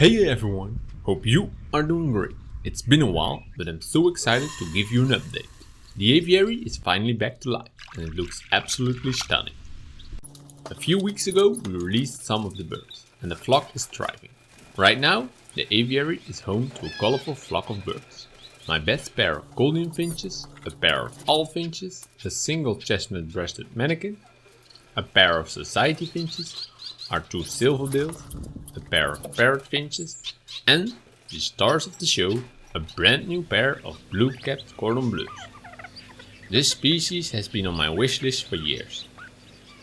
Hey everyone, hope you are doing great. It's been a while, but I'm so excited to give you an update. The aviary is finally back to life and it looks absolutely stunning. A few weeks ago we released some of the birds and the flock is thriving. Right now the aviary is home to a colorful flock of birds. My best pair of Gouldian finches, a pair of all finches, a single chestnut-breasted manikin, a pair of society finches, our two silverbills, a pair of Parrot finches, and the stars of the show, a brand new pair of blue-capped Cordon blues. This species has been on my wish list for years,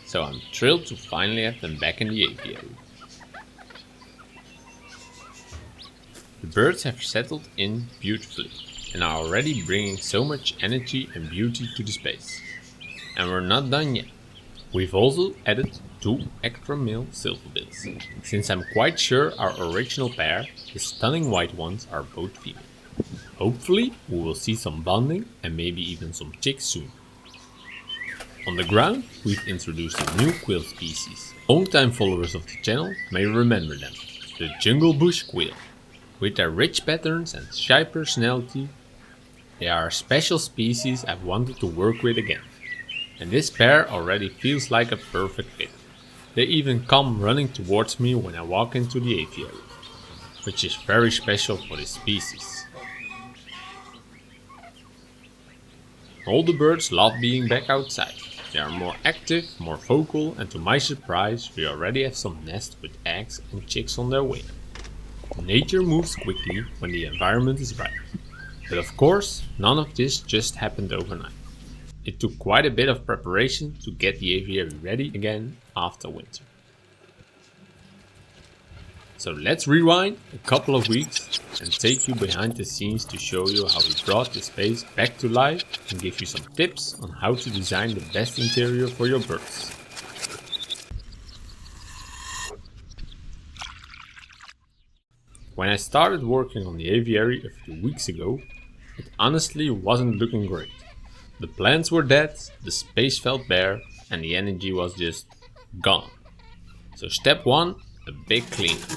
so I'm thrilled to finally have them back in the aviary. The birds have settled in beautifully and are already bringing so much energy and beauty to the space. And we're not done yet. We've also added 2 extra male silverbills, since I'm quite sure our original pair, the stunning white ones, are both female. Hopefully we will see some bonding and maybe even some chicks soon. On the ground we've introduced a new quail species. Long-time followers of the channel may remember them, the jungle bush quail. With their rich patterns and shy personality, they are a special species I've wanted to work with again. And this pair already feels like a perfect fit. They even come running towards me when I walk into the aviary, which is very special for this species. All the birds love being back outside. They are more active, more vocal, and to my surprise we already have some nests with eggs and chicks on their way. Nature moves quickly when the environment is right. But of course, none of this just happened overnight. It took quite a bit of preparation to get the aviary ready again after winter. So let's rewind a couple of weeks and take you behind the scenes to show you how we brought the space back to life and give you some tips on how to design the best interior for your birds. When I started working on the aviary a few weeks ago, it honestly wasn't looking great. The plants were dead, the space felt bare, and the energy was just gone. So step 1, a big cleanup.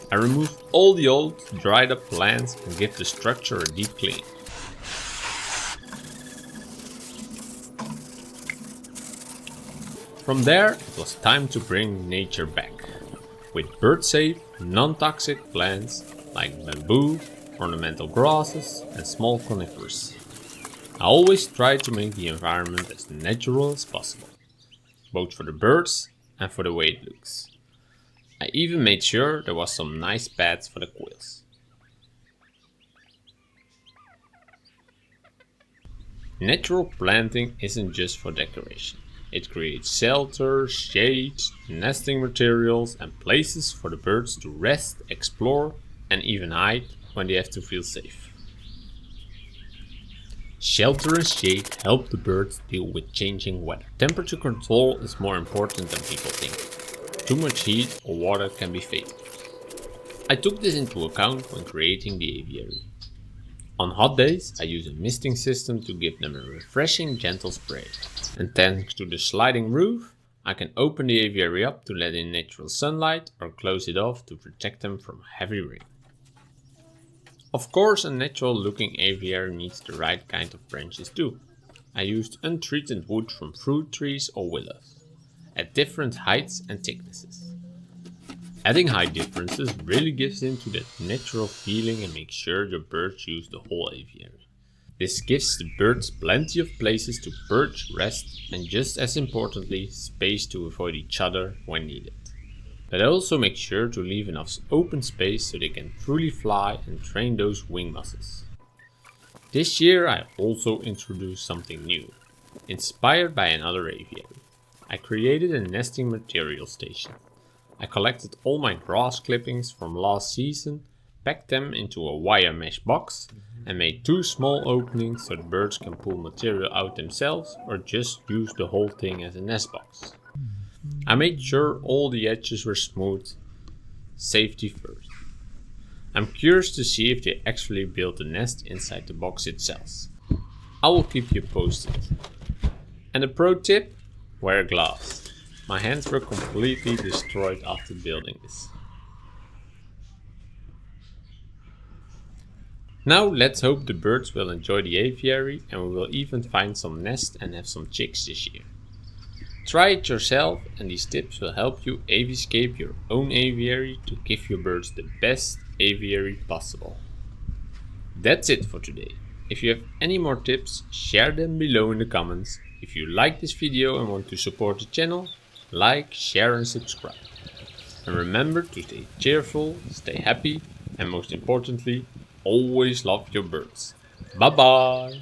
I removed all the old, dried up plants and give the structure a deep clean. From there, it was time to bring nature back, with bird-safe, non-toxic plants like bamboo, ornamental grasses, and small conifers. I always try to make the environment as natural as possible, both for the birds and for the way it looks. I even made sure there was some nice pads for the quails. Natural planting isn't just for decoration. It creates shelter, shade, nesting materials and places for the birds to rest, explore and even hide when they have to feel safe. Shelter and shade help the birds deal with changing weather. Temperature control is more important than people think. Too much heat or water can be fatal. I took this into account when creating the aviary. On hot days, I use a misting system to give them a refreshing, gentle spray. And thanks to the sliding roof, I can open the aviary up to let in natural sunlight or close it off to protect them from heavy rain. Of course, a natural looking aviary needs the right kind of branches too. I used untreated wood from fruit trees or willows, at different heights and thicknesses. Adding height differences really gives into that natural feeling and makes sure your birds use the whole aviary. This gives the birds plenty of places to perch, rest, and just as importantly, space to avoid each other when needed. But I also make sure to leave enough open space so they can truly fly and train those wing muscles. This year I also introduced something new, inspired by another aviary. I created a nesting material station. I collected all my grass clippings from last season, packed them into a wire mesh box and made 2 small openings so the birds can pull material out themselves or just use the whole thing as a nest box. I made sure all the edges were smooth, safety first. I'm curious to see if they actually built a nest inside the box itself. I will keep you posted. And a pro tip, wear gloves. My hands were completely destroyed after building this. Now let's hope the birds will enjoy the aviary and we will even find some nests and have some chicks this year. Try it yourself and these tips will help you aviescape your own aviary to give your birds the best aviary possible. That's it for today. If you have any more tips, share them below in the comments. If you like this video and want to support the channel, like, share and subscribe. And remember to stay cheerful, stay happy and most importantly, always love your birds. Bye bye!